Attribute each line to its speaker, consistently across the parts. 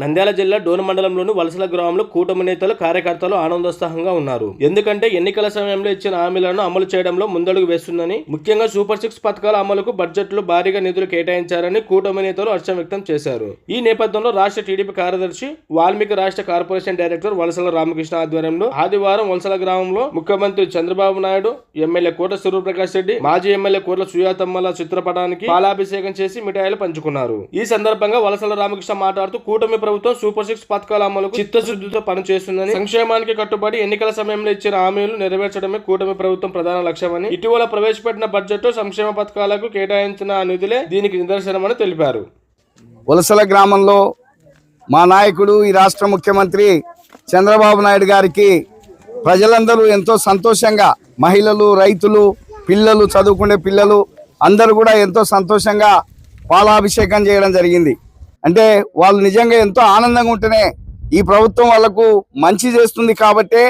Speaker 1: నంద్యాల జిల్లా డోన్ మండలంలోని వలసల గ్రామంలో కూటమి నేతలు కార్యకర్తలు ఆనందోత్సాహంగా ఉన్నారు. ఎందుకంటే ఎన్నికల సమయంలో ఇచ్చిన హామీలను అమలు చేయడంలో ముందడుగు వేస్తుందని, ముఖ్యంగా సూపర్ 6 పథకాల అమలుకు బడ్జెట్లో భారీగా నిధులు కేటాయించారని కూటమి నేతలు హర్షం వ్యక్తం చేశారు. ఈ నేపథ్యంలో రాష్ట్ర టీడీపీ కార్యదర్శి, వాల్మీకి రాష్ట్ర కార్పొరేషన్ డైరెక్టర్ వలసల రామకృష్ణ ఆధ్వర్యంలో ఆదివారం వలసల గ్రామంలో ముఖ్యమంత్రి చంద్రబాబు నాయుడు, ఎమ్మెల్యే కోట సూర్యప్రకాష్ రెడ్డి, మాజీ ఎమ్మెల్యే కోట్ల సుజాతమ్మల చిత్రపటానికి పాలాభిషేకం చేసి మిఠాయిలు పంచుకున్నారు. ఈ సందర్భంగా వలసల రామకృష్ణ మాట్లాడుతూ కూటమి ప్రభుత్వం సూపర్ 6 పథకాల అమలుకు చిత్తశుద్ధితో పనిచేస్తుందని, సంక్షేమానికి కట్టుబడి ఎన్నికల సమయంలో ఇచ్చిన హామీలు నెరవేర్చడమే కూటమి ప్రభుత్వం ప్రధాన లక్ష్యమని, ఇటీవల ప్రవేశపెట్టిన బడ్జెట్ సంక్షేమ పథకాలకు కేటాయించిన నిధులే దీనికి నిదర్శనమని తెలిపారు.
Speaker 2: వలసల గ్రామంలో మా నాయకుడు, ఈ రాష్ట్ర ముఖ్యమంత్రి చంద్రబాబు నాయుడు గారికి ప్రజలందరూ ఎంతో సంతోషంగా, మహిళలు, రైతులు, పిల్లలు, చదువుకునే పిల్లలు అందరూ కూడా ఎంతో సంతోషంగా పాలాభిషేకం చేయడం జరిగింది. అంటే వాళ్ళు నిజంగా ఎంతో ఆనందంగా ఉంటేనే ఈ ప్రభుత్వం వాళ్ళకు మంచి చేస్తుంది కాబట్టే,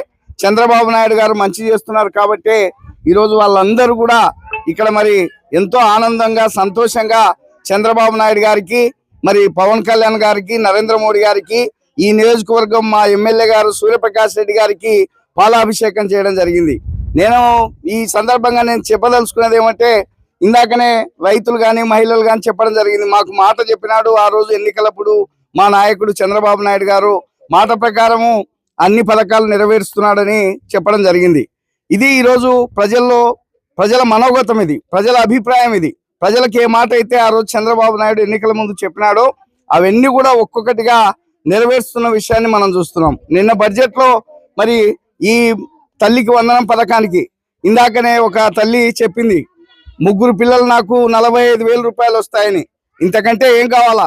Speaker 2: చంద్రబాబు నాయుడు గారు మంచి చేస్తున్నారు కాబట్టే ఈరోజు వాళ్ళందరూ కూడా ఇక్కడ మరి ఎంతో ఆనందంగా, సంతోషంగా చంద్రబాబు నాయుడు గారికి, మరి పవన్ కళ్యాణ్ గారికి, నరేంద్ర మోడీ గారికి, ఈ నియోజకవర్గం మా ఎమ్మెల్యే గారు సూర్యప్రకాష్ రెడ్డి గారికి పాలాభిషేకం చేయడం జరిగింది. నేను ఈ సందర్భంగా నేను చెప్పదలుచుకున్నది ఏమంటే, ఇందాకనే రైతులు కానీ మహిళలు కానీ చెప్పడం జరిగింది. మాకు మాట చెప్పినాడు ఆ రోజు ఎన్నికలప్పుడు మా నాయకుడు చంద్రబాబు నాయుడు గారు, మాట ప్రకారము అన్ని పథకాలు నెరవేరుస్తున్నాడని చెప్పడం జరిగింది. ఇది ఈరోజు ప్రజల మనోగతం, ఇది ప్రజల అభిప్రాయం. ఇది ప్రజలకు ఏ మాట అయితే ఆ రోజు చంద్రబాబు నాయుడు ఎన్నికల ముందు చెప్పినాడో అవన్నీ కూడా ఒక్కొక్కటిగా నెరవేరుస్తున్న విషయాన్ని మనం చూస్తున్నాం. నిన్న బడ్జెట్లో మరి ఈ తల్లికి వందనం పథకానికి ఇందాకనే ఒక తల్లి చెప్పింది, 3 పిల్లలు నాకు 45,000 రూపాయలు వస్తాయని. ఇంతకంటే ఏం కావాలా?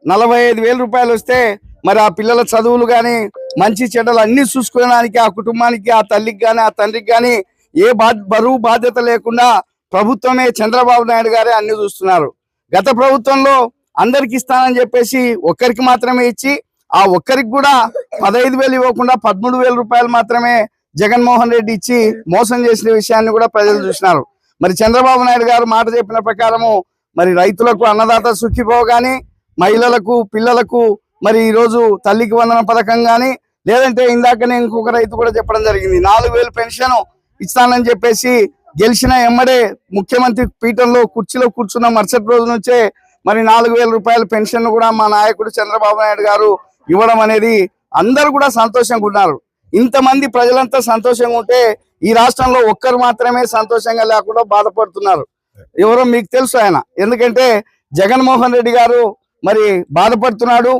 Speaker 2: 45,000 రూపాయలు వస్తే మరి ఆ పిల్లల చదువులు కానీ, మంచి చెడ్డలు అన్ని చూసుకోవడానికి ఆ కుటుంబానికి, ఆ తల్లికి కానీ ఆ తండ్రికి కానీ ఏ బరువు బాధ్యత లేకుండా ప్రభుత్వమే, చంద్రబాబు నాయుడు గారే అన్ని చూస్తున్నారు. గత ప్రభుత్వంలో అందరికి ఇస్తానని చెప్పేసి ఒక్కరికి మాత్రమే ఇచ్చి, ఆ ఒక్కరికి కూడా 15,000 ఇవ్వకుండా 13,000 రూపాయలు మాత్రమే జగన్మోహన్ రెడ్డి ఇచ్చి మోసం చేసిన విషయాన్ని కూడా ప్రజలు చూసినారు. మరి చంద్రబాబు నాయుడు గారు మాట చెప్పిన ప్రకారము మరి రైతులకు అన్నదాత సుఖీభవ కానీ, మహిళలకు, పిల్లలకు మరి ఈరోజు తల్లికి వందన పథకం కానీ, లేదంటే ఇందాకనే ఇంకొక రైతు కూడా చెప్పడం జరిగింది, 4,000 పెన్షన్ ఇస్తానని చెప్పేసి గెలిచిన ఎమ్మడే ముఖ్యమంత్రి పీఠంలో కుర్చీలో కూర్చున్న మరుసటి రోజు నుంచే మరి 4,000 రూపాయల పెన్షన్ కూడా మా నాయకుడు చంద్రబాబు నాయుడు గారు ఇవ్వడం అనేది అందరూ కూడా సంతోషంగా ఉన్నారు. ఇంతమంది ప్రజలంతా సంతోషంగా ఉంటే ఈ రాష్ట్రంలో ఒక్కరు మాత్రమే సంతోషంగా లేకుండా బాధపడుతున్నారు. ఎవరో మీకు తెలుసు ఆయన. ఎందుకంటే జగన్మోహన్ రెడ్డి గారు మరి బాధపడుతున్నాడు.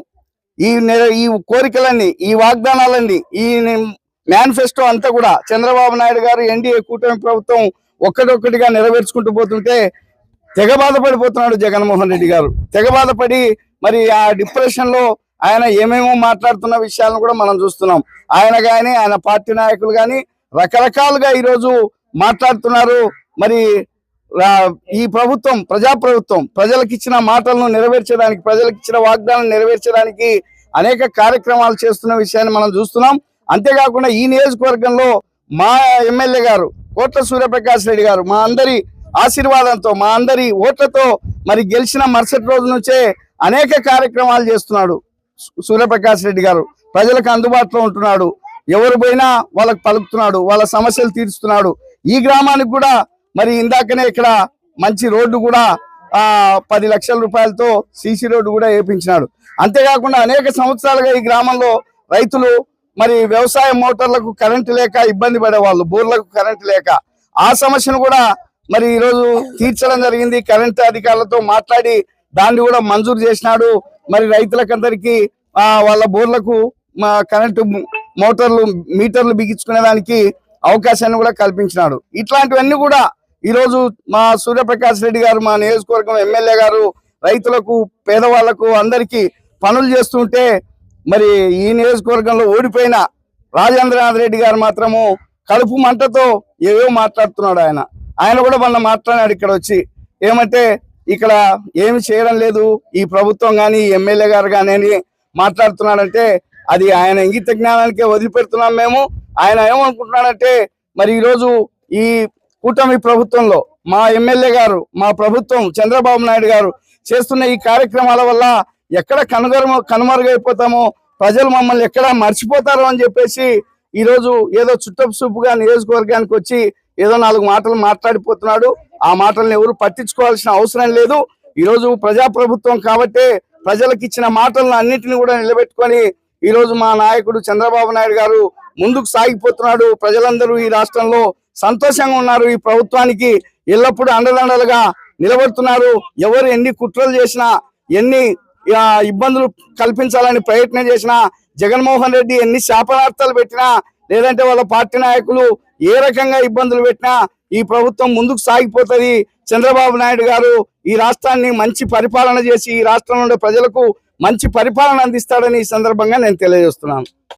Speaker 2: ఈ కోరికలన్నీ, ఈ వాగ్దానాలన్నీ, ఈ మేనిఫెస్టో అంతా కూడా చంద్రబాబు నాయుడు గారు, ఎన్డీఏ కూటమి ప్రభుత్వం ఒక్కటొక్కటిగా నెరవేర్చుకుంటూ పోతుంటే తెగ బాధపడిపోతున్నాడు జగన్మోహన్ రెడ్డి గారు. తెగ బాధపడి మరి ఆ డిప్రెషన్ లో ఆయన ఏమేమో మాట్లాడుతున్న విషయాలను కూడా మనం చూస్తున్నాం. ఆయన కానీ, ఆయన పార్టీ నాయకులు కానీ రకరకాలుగా ఈరోజు మాట్లాడుతున్నారు. మరి ఈ ప్రభుత్వం ప్రజాప్రభుత్వం ప్రజలకు ఇచ్చిన మాటలను నెరవేర్చడానికి, ప్రజలకు ఇచ్చిన వాగ్దానాలను నెరవేర్చడానికి అనేక కార్యక్రమాలు చేస్తున్న విషయాన్ని మనం చూస్తున్నాం. అంతేకాకుండా ఈ నియోజకవర్గంలో మా ఎమ్మెల్యే గారు కోట్ల సూర్యప్రకాష్ రెడ్డి గారు మా అందరి ఆశీర్వాదంతో, మా అందరి ఓట్లతో మరి గెలిచిన మరుసటి రోజు నుంచే అనేక కార్యక్రమాలు చేస్తున్నాడు సూర్యప్రకాష్ రెడ్డి గారు. ప్రజలకు అందుబాటులో ఉంటున్నాడు. ఎవరు పోయినా వాళ్ళకి పలుకుతున్నాడు, వాళ్ళ సమస్యలు తీరుస్తున్నాడు. ఈ గ్రామానికి కూడా మరి ఇందాకనే ఇక్కడ మంచి రోడ్డు కూడా 10 లక్షల రూపాయలతో సీసీ రోడ్డు కూడా వేయించినాడు. అంతేకాకుండా అనేక సంవత్సరాలుగా ఈ గ్రామంలో రైతులు మరి వ్యవసాయ మోటార్లకు కరెంటు లేక ఇబ్బంది పడేవాళ్ళు, బోర్లకు కరెంటు లేక, ఆ సమస్యను కూడా మరి ఈరోజు తీర్చడం జరిగింది. కరెంటు అధికారులతో మాట్లాడి దాన్ని కూడా మంజూరు చేసినాడు. మరి రైతులకందరికీ వాళ్ళ బోర్లకు కరెంటు మోటార్లు, మీటర్లు బిగించుకునే దానికి అవకాశాన్ని కూడా కల్పించినాడు. ఇట్లాంటివన్నీ కూడా ఈరోజు మా సూర్యప్రకాష్ రెడ్డి గారు, మా నియోజకవర్గం ఎమ్మెల్యే గారు రైతులకు, పేదవాళ్లకు అందరికీ పనులు చేస్తుంటే మరి ఈ నియోజకవర్గంలో ఓడిపోయిన రాజేంద్రనాథ్ రెడ్డి గారు మాత్రము కడుపు మంటతో ఏవో మాట్లాడుతున్నాడు. ఆయన కూడా మొన్న మాట్లాడాడు ఇక్కడ వచ్చి. ఏమంటే ఇక్కడ ఏమి చేయడం లేదు ఈ ప్రభుత్వం కానీ, ఎమ్మెల్యే గారు కానీ అని మాట్లాడుతున్నాడంటే అది ఆయన ఇంగిత జ్ఞానానికే వదిలిపెడుతున్నాం మేము. ఆయన ఏమనుకుంటున్నాడంటే మరి ఈరోజు ఈ కూటమి ప్రభుత్వంలో మా ఎమ్మెల్యే గారు, మా ప్రభుత్వం, చంద్రబాబు నాయుడు గారు చేస్తున్న ఈ కార్యక్రమాల వల్ల ఎక్కడ కనుమరుగైపోతామో, ప్రజలు మమ్మల్ని ఎక్కడ మర్చిపోతారో అని చెప్పేసి ఈరోజు ఏదో చుట్టపు చూపుగా నియోజకవర్గానికి వచ్చి ఏదో 4 మాటలు మాట్లాడిపోతున్నాడు. ఆ మాటలను ఎవరు పట్టించుకోవాల్సిన అవసరం లేదు. ఈరోజు ప్రజాప్రభుత్వం కాబట్టి ప్రజలకు ఇచ్చిన మాటలను అన్నింటినీ కూడా నిలబెట్టుకొని ఈరోజు మా నాయకుడు చంద్రబాబు నాయుడు గారు ముందుకు సాగిపోతున్నాడు. ప్రజలందరూ ఈ రాష్ట్రంలో సంతోషంగా ఉన్నారు. ఈ ప్రభుత్వానికి ఎల్లప్పుడూ అండదండలుగా నిలబడుతున్నారు. ఎవరు ఎన్ని కుట్రలు చేసినా, ఎన్ని ఇబ్బందులు కల్పించాలని ప్రయత్నం చేసినా, జగన్మోహన్ రెడ్డి ఎన్ని శాపనార్థాలు పెట్టినా, లేదంటే వాళ్ళ పార్టీ నాయకులు ఏ రకంగా ఇబ్బందులు పెట్టినా ఈ ప్రభుత్వం ముందుకు సాగిపోతుంది. చంద్రబాబు నాయుడు గారు ఈ రాష్ట్రాన్ని మంచి పరిపాలన చేసి ఈ రాష్ట్రంలో ఉండే ప్రజలకు మంచి పరిపాలన అందిస్తాడని ఈ సందర్భంగా నేను తెలియజేస్తున్నాను.